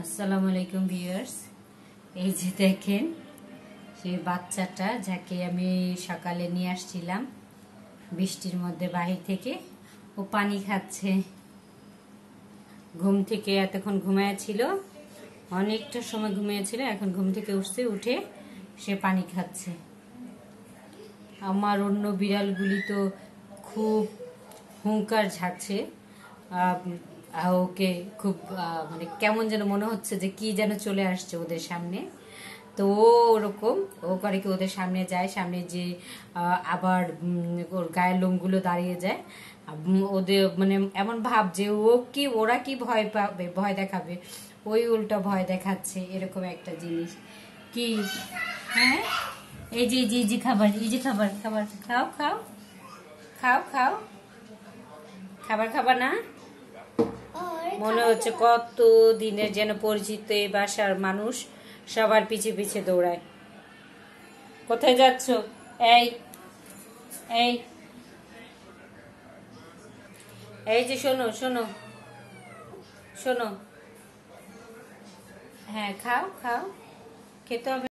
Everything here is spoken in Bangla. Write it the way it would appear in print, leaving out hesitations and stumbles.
আসসালামু আলাইকুম ভিউয়ার্স। এই যে দেখেন সেই বাচ্চাটা যাকে আমি সকালে নিয়ে আসছিলাম বৃষ্টির মধ্যে বাহির থেকে, ও পানি খাচ্ছে। ঘুম থেকে এতক্ষণ ঘুমিয়েছিল, অনেকটা সময় ঘুমিয়েছিল, এখন ঘুম থেকে উঠছে, উঠে সে পানি খাচ্ছে। আমার অন্য বিড়ালগুলি তো খুব হুঙ্কার ঝাড়ছে, ওকে খুব মানে কেমন যেন মনে হচ্ছে যে কি যেন চলে আসছে ওদের সামনে। তো ও ওরকম ও করে কি, ওদের সামনে যায়, সামনে যে আবার ওর গায়ের লোমগুলো দাঁড়িয়ে যায়। ওদের মানে এমন ভাব যে ওরা কি ভয় পাবে, ভয় দেখাবে, ওই উল্টা ভয় দেখাচ্ছে, এরকম একটা জিনিস। কি হ্যাঁ, এই যে ইজি খাবার, ইজি খাবার, খাবার খাও খাও খাও খাও, খাবার খাবা না? মনে হচ্ছে কত দিনের যেন পরিচিত এই বাসার মানুষ সবার পিছে পিছে দৌড়ায়। কোথায় যাচ্ছ? এই এই এই যে শোনো শোনো শোনো, হ্যাঁ খাও খাও, খেতে হবে।